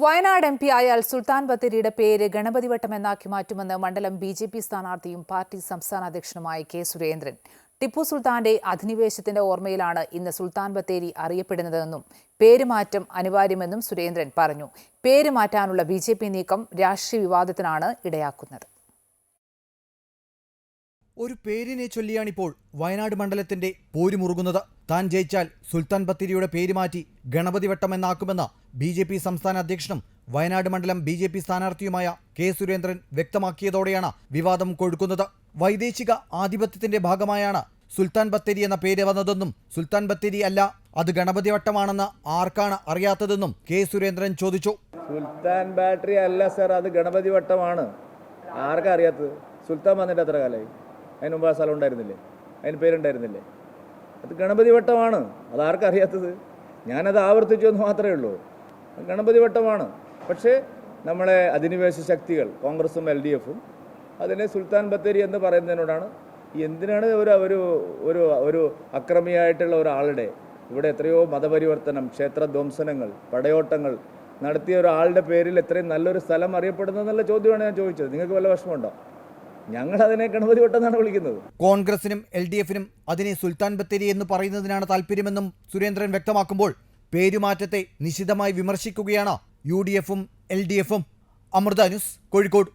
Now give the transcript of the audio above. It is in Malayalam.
വയനാട് എം പി ആയാൽ സുൽത്താൻ ബത്തേരിയുടെ പേര് ഗണപതിവട്ടം എന്നാക്കി മാറ്റുമെന്ന് മണ്ഡലം ബി.ജെ.പി സ്ഥാനാർത്ഥിയും പാർട്ടി സംസ്ഥാന അധ്യക്ഷനുമായ കെ സുരേന്ദ്രൻ. ടിപ്പു സുൽത്താന്റെ അധിനിവേശത്തിന്റെ ഓർമ്മയിലാണ് ഇന്ന് സുൽത്താൻ ബത്തേരി അറിയപ്പെടുന്നതെന്നും പേരുമാറ്റം അനിവാര്യമെന്നും സുരേന്ദ്രൻ പറഞ്ഞു. പേര് മാറ്റാനുള്ള ബി.ജെ.പി നീക്കം രാഷ്ട്രീയ വിവാദത്തിനാണ് ഇടയാക്കുന്നത്. ഒരു പേരിനെ ചൊല്ലിയാണിപ്പോൾ വയനാട് മണ്ഡലത്തിന്റെ പോരുമുറുകുന്നത്. താൻ ജയിച്ചാൽ സുൽത്താൻ ബത്തേരിയുടെ പേര് മാറ്റി ഗണപതിവട്ടം എന്നാക്കുമെന്ന് ബി.ജെ.പി സംസ്ഥാന അധ്യക്ഷനും വയനാട് മണ്ഡലം ബി.ജെ.പി സ്ഥാനാർത്ഥിയുമായ കെ സുരേന്ദ്രൻ വ്യക്തമാക്കിയതോടെയാണ് വിവാദം കൊഴുക്കുന്നത്. വൈദേശിക ആധിപത്യത്തിന്റെ ഭാഗമായാണ് സുൽത്താൻ ബത്തേരി എന്ന പേര് വന്നതെന്നും സുൽത്താൻ ബത്തേരി അല്ല, അത് ഗണപതിവട്ടമാണെന്ന് ആർക്കാണ് അറിയാത്തതെന്നും കെ സുരേന്ദ്രൻ ചോദിച്ചു. സുൽത്താൻ ബാറ്ററി അല്ല സർ, അത് ഗണപതിവട്ടമാണ്. ആർക്കാ അറിയാത്തത്? സുൽത്താൻ വന്നിട്ട് എത്ര കാലമായി? അതിന് മുമ്പ് ആ സ്ഥലം ഉണ്ടായിരുന്നില്ലേ? അതിന് പേരുണ്ടായിരുന്നില്ലേ? അത് ഗണപതിവട്ടമാണ്. അതാർക്കറിയാത്തത്? ഞാനത് ആവർത്തിച്ചു എന്ന് മാത്രമേ ഉള്ളൂ. ഗണപതിവട്ടമാണ്. പക്ഷേ നമ്മളെ അധിനിവേശ ശക്തികൾ കോൺഗ്രസും LDFും അതിനെ സുൽത്താൻ ബത്തേരി എന്ന് പറയുന്നതിനോടാണ്. എന്തിനാണ് ഒരു അക്രമിയായിട്ടുള്ള ഒരാളുടെ ഇവിടെ എത്രയോ മതപരിവർത്തനം, ക്ഷേത്രധ്വംസനങ്ങൾ, പടയോട്ടങ്ങൾ നടത്തിയ ഒരാളുടെ പേരിൽ എത്രയും നല്ലൊരു സ്ഥലം അറിയപ്പെടുന്നതെന്നുള്ള ചോദ്യമാണ് ഞാൻ ചോദിച്ചത്. നിങ്ങൾക്ക് വല്ല വിഷമമുണ്ടോ? ഞങ്ങൾ അതിനെ ഗണപതിവട്ടം എന്നാണ് വിളിക്കുന്നത്. കോൺഗ്രസിനും LDFിനും അതിനെ സുൽത്താൻ ബത്തേരി എന്ന് പറയുന്നതിനാണ് താല്പര്യമെന്നും സുരേന്ദ്രൻ വ്യക്തമാക്കുമ്പോൾ പേരുമാറ്റത്തെ നിശിതമായി വിമർശിക്കുകയാണ് UDFും LDFും. അമൃത ന്യൂസ്, കോഴിക്കോട്.